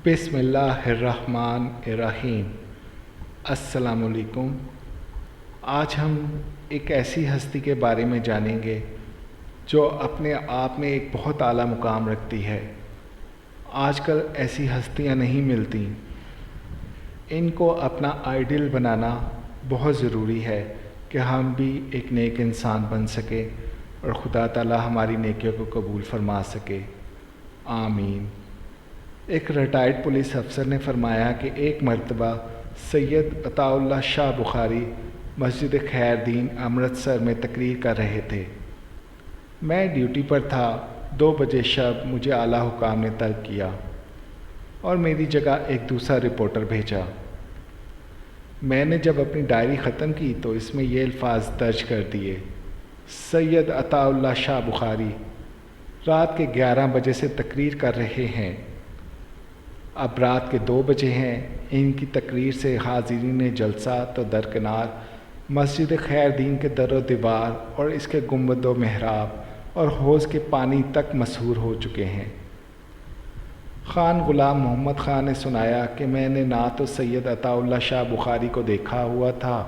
بسم اللہ الرحمن الرحیم۔ السلام علیکم۔ آج ہم ایک ایسی ہستی کے بارے میں جانیں گے جو اپنے آپ میں ایک بہت اعلیٰ مقام رکھتی ہے۔ آج کل ایسی ہستیاں نہیں ملتی۔ ان کو اپنا آئیڈل بنانا بہت ضروری ہے کہ ہم بھی ایک نیک انسان بن سکیں اور خدا تعالی ہماری نیکیوں کو قبول فرما سکے۔ آمین۔ ایک ریٹائرڈ پولیس افسر نے فرمایا کہ ایک مرتبہ سید عطاء اللہ شاہ بخاری مسجد خیر دین امرتسر میں تقریر کر رہے تھے۔ میں ڈیوٹی پر تھا۔ 2 بجے شب مجھے اعلیٰ حکام نے طلب کیا اور میری جگہ ایک دوسرا رپورٹر بھیجا۔ میں نے جب اپنی ڈائری ختم کی تو اس میں یہ الفاظ درج کر دیے: سید عطاء اللہ شاہ بخاری رات کے 11 بجے سے تقریر کر رہے ہیں۔ اب رات کے 2 بجے ہیں۔ ان کی تقریر سے حاضرین جلسہ تو درکنار مسجد خیر دین کے در و دیوار اور اس کے گنبد و محراب اور حوض کے پانی تک مسحور ہو چکے ہیں۔ خان غلام محمد خان نے سنایا کہ میں نے نہ تو سید عطاء اللہ شاہ بخاری کو دیکھا ہوا تھا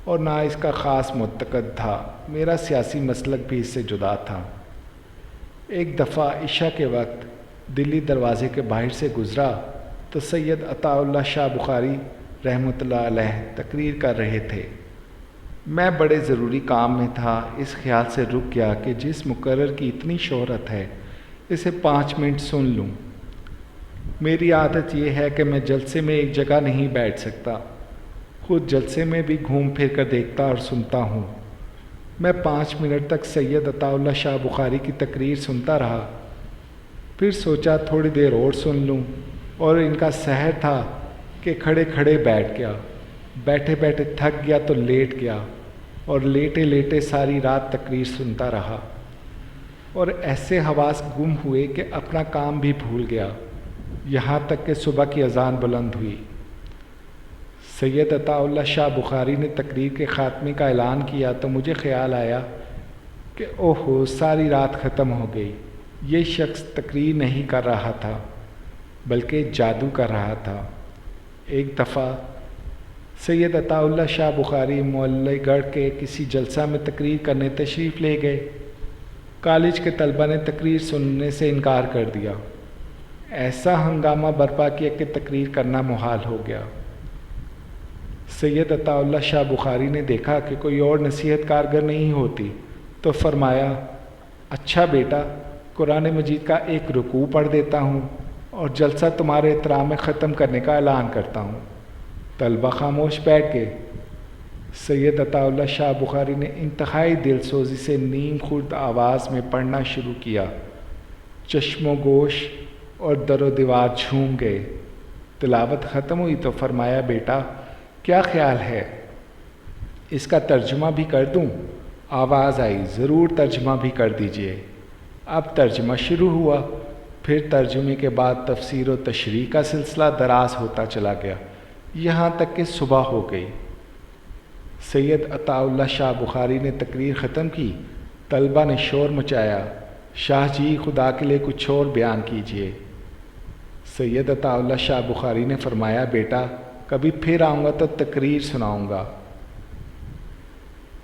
اور نہ اس کا خاص معتقد تھا۔ میرا سیاسی مسلک بھی اس سے جدا تھا۔ ایک دفعہ عشاء کے وقت دلی دروازے کے باہر سے گزرا تو سید عطاء اللہ شاہ بخاری رحمۃ اللہ علیہ تقریر کر رہے تھے۔ میں بڑے ضروری کام میں تھا، اس خیال سے رک گیا کہ جس مقرر کی اتنی شہرت ہے اسے 5 منٹ سن لوں۔ میری عادت یہ ہے کہ میں جلسے میں ایک جگہ نہیں بیٹھ سکتا، خود جلسے میں بھی گھوم پھر کر دیکھتا اور سنتا ہوں۔ میں 5 منٹ تک سید عطاء اللہ شاہ بخاری کی تقریر سنتا رہا، پھر سوچا تھوڑی دیر اور سن لوں، اور ان کا سحر تھا کہ کھڑے کھڑے بیٹھ گیا، بیٹھے بیٹھے تھک گیا تو لیٹ گیا، اور لیٹے لیٹے ساری رات تقریر سنتا رہا، اور ایسے حواس گم ہوئے کہ اپنا کام بھی بھول گیا، یہاں تک کہ صبح کی اذان بلند ہوئی۔ سید عطاء اللہ شاہ بخاری نے تقریر کے خاتمے کا اعلان کیا تو مجھے خیال آیا کہ اوہو، ساری رات ختم ہو گئی۔ یہ شخص تقریر نہیں کر رہا تھا بلکہ جادو کر رہا تھا۔ ایک دفعہ سید عطاء اللہ شاہ بخاری معلی گڑھ کے کسی جلسہ میں تقریر کرنے تشریف لے گئے۔ کالج کے طلبہ نے تقریر سننے سے انکار کر دیا۔ ایسا ہنگامہ برپا کیا کہ تقریر کرنا محال ہو گیا۔ سید عطاء اللہ شاہ بخاری نے دیکھا کہ کوئی اور نصیحت کارگر نہیں ہوتی تو فرمایا: اچھا بیٹا، قرآن مجید کا ایک رکوع پڑھ دیتا ہوں اور جلسہ تمہارے احترام میں ختم کرنے کا اعلان کرتا ہوں۔ طلبہ خاموش بیٹھ گئے۔ سید عطاء اللہ شاہ بخاری نے انتہائی دل سوزی سے نیم خرد آواز میں پڑھنا شروع کیا۔ چشم و گوش اور در و دیوار جھوم گئے۔ تلاوت ختم ہوئی تو فرمایا: بیٹا، کیا خیال ہے، اس کا ترجمہ بھی کر دوں؟ آواز آئی: ضرور ترجمہ بھی کر دیجئے۔ اب ترجمہ شروع ہوا، پھر ترجمے کے بعد تفسیر و تشریح کا سلسلہ دراز ہوتا چلا گیا، یہاں تک کہ صبح ہو گئی۔ سید عطاء اللہ شاہ بخاری نے تقریر ختم کی۔ طلبہ نے شور مچایا: شاہ جی، خدا کے لیے کچھ اور بیان کیجیے۔ سید عطاء اللہ شاہ بخاری نے فرمایا: بیٹا، کبھی پھر آؤں گا تو تقریر سناؤں گا۔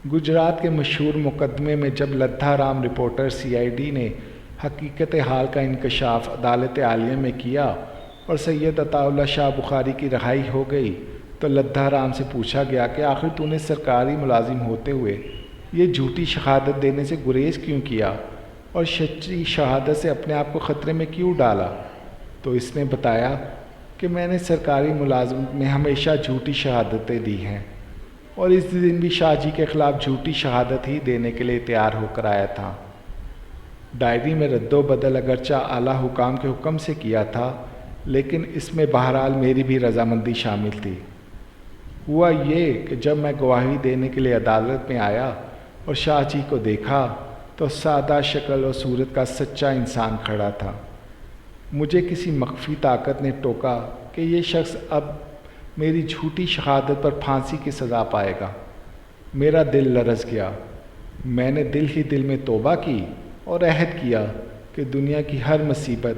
گجرات کے مشہور مقدمے میں جب لدھا رام رپورٹر CID نے حقیقت حال کا انکشاف عدالت عالیہ میں کیا اور سید عطاء اللہ شاہ بخاری کی رہائی ہو گئی تو لدھا رام سے پوچھا گیا کہ آخر تو نے سرکاری ملازم ہوتے ہوئے یہ جھوٹی شہادت دینے سے گریز کیوں کیا اور سچی شہادت سے اپنے آپ کو خطرے میں کیوں ڈالا؟ تو اس نے بتایا کہ میں نے سرکاری ملازمت میں ہمیشہ جھوٹی شہادتیں دی ہیں اور اس دن بھی شاہ جی کے خلاف جھوٹی شہادت ہی دینے کے لیے تیار ہو کر آیا تھا۔ ڈائری میں رد و بدل اگرچہ اعلیٰ حکام کے حکم سے کیا تھا، لیکن اس میں بہرحال میری بھی رضامندی شامل تھی۔ ہوا یہ کہ جب میں گواہی دینے کے لیے عدالت میں آیا اور شاہ جی کو دیکھا تو سادہ شکل و صورت کا سچا انسان کھڑا تھا۔ مجھے کسی مخفی طاقت نے ٹوکا کہ یہ شخص اب میری جھوٹی شہادت پر پھانسی کی سزا پائے گا۔ میرا دل لرز گیا۔ میں نے دل ہی دل میں توبہ کی اور عہد کیا کہ دنیا کی ہر مصیبت